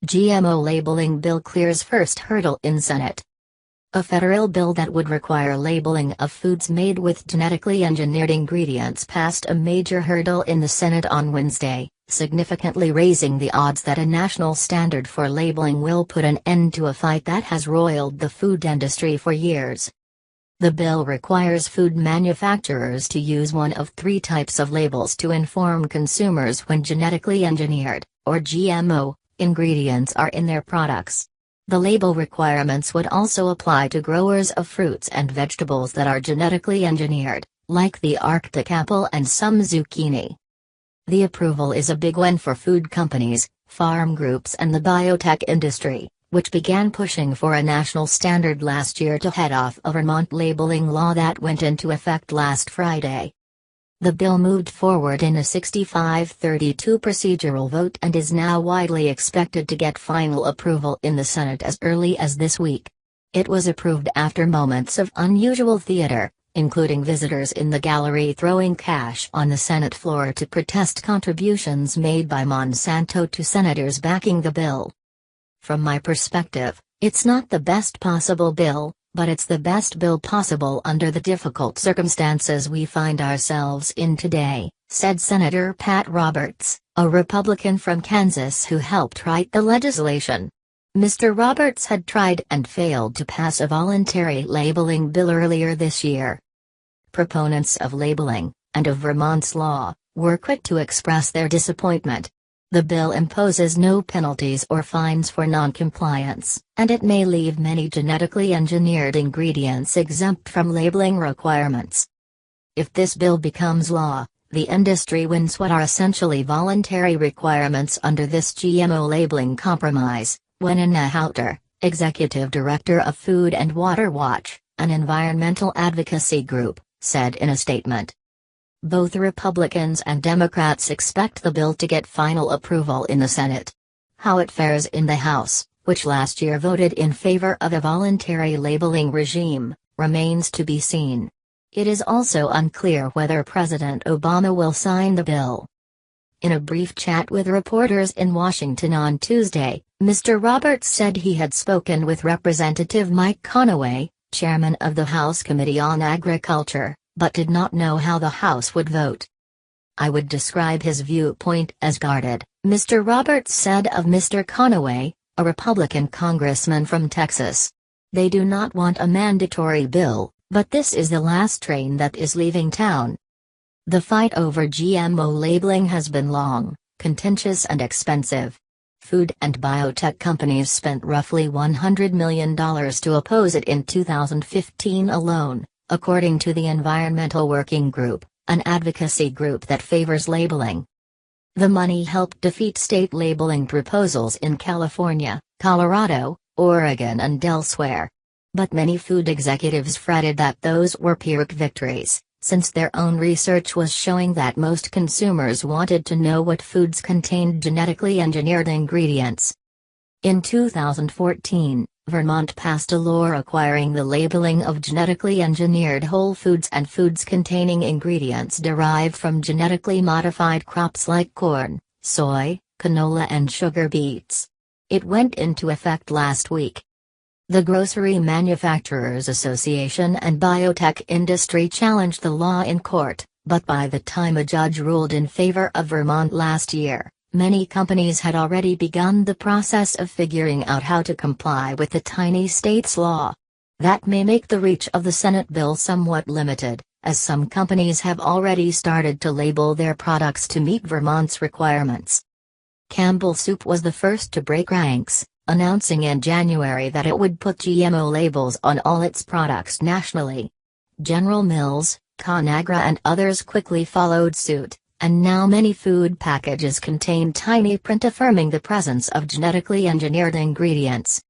GMO labeling bill clears first hurdle in Senate. A federal bill that would require labeling of foods made with genetically engineered ingredients passed a major hurdle in the Senate on Wednesday, significantly raising the odds that a national standard for labeling will put an end to a fight that has roiled the food industry for years. The bill requires food manufacturers to use one of three types of labels to inform consumers when genetically engineered, or GMO, ingredients are in their products. The label requirements would also apply to growers of fruits and vegetables that are genetically engineered, like the Arctic apple and some zucchini. The approval is a big win for food companies, farm groups and the biotech industry, which began pushing for a national standard last year to head off a Vermont labeling law that went into effect last Friday. The bill moved forward in a 65-32 procedural vote and is now widely expected to get final approval in the Senate as early as this week. It was approved after moments of unusual theater, including visitors in the gallery throwing cash on the Senate floor to protest contributions made by Monsanto to senators backing the bill. From my perspective, it's not the best possible bill, but it's the best bill possible under the difficult circumstances we find ourselves in today, said Senator Pat Roberts, a Republican from Kansas who helped write the legislation. Mr. Roberts had tried and failed to pass a voluntary labeling bill earlier this year. Proponents of labeling, and of Vermont's law, were quick to express their disappointment. The bill imposes no penalties or fines for non-compliance, and it may leave many genetically engineered ingredients exempt from labeling requirements. If this bill becomes law, the industry wins what are essentially voluntary requirements under this GMO labeling compromise, Wenena Houter, executive director of Food and Water Watch, an environmental advocacy group, said in a statement. Both Republicans and Democrats expect the bill to get final approval in the Senate. How it fares in the House, which last year voted in favor of a voluntary labeling regime, remains to be seen. It is also unclear whether President Obama will sign the bill. In a brief chat with reporters in Washington on Tuesday, Mr. Roberts said he had spoken with Representative Mike Conaway, chairman of the House Committee on Agriculture, but did not know how the House would vote. I would describe his viewpoint as guarded, Mr. Roberts said of Mr. Conaway, a Republican congressman from Texas. They do not want a mandatory bill, but this is the last train that is leaving town. The fight over GMO labeling has been long, contentious and expensive. Food and biotech companies spent roughly $100 million to oppose it in 2015 alone, according to the Environmental Working Group, an advocacy group that favors labeling. The money helped defeat state labeling proposals in California, Colorado, Oregon and elsewhere. But many food executives fretted that those were Pyrrhic victories, since their own research was showing that most consumers wanted to know what foods contained genetically engineered ingredients. In 2014, Vermont passed a law requiring the labeling of genetically engineered whole foods and foods containing ingredients derived from genetically modified crops like corn, soy, canola and sugar beets. It went into effect last week. The Grocery Manufacturers Association and biotech industry challenged the law in court, but by the time a judge ruled in favor of Vermont last year, many companies had already begun the process of figuring out how to comply with the tiny state's law. That may make the reach of the Senate bill somewhat limited, as some companies have already started to label their products to meet Vermont's requirements. Campbell Soup was the first to break ranks, announcing in January that it would put GMO labels on all its products nationally. General Mills, Conagra and others quickly followed suit, and now many food packages contain tiny print affirming the presence of genetically engineered ingredients.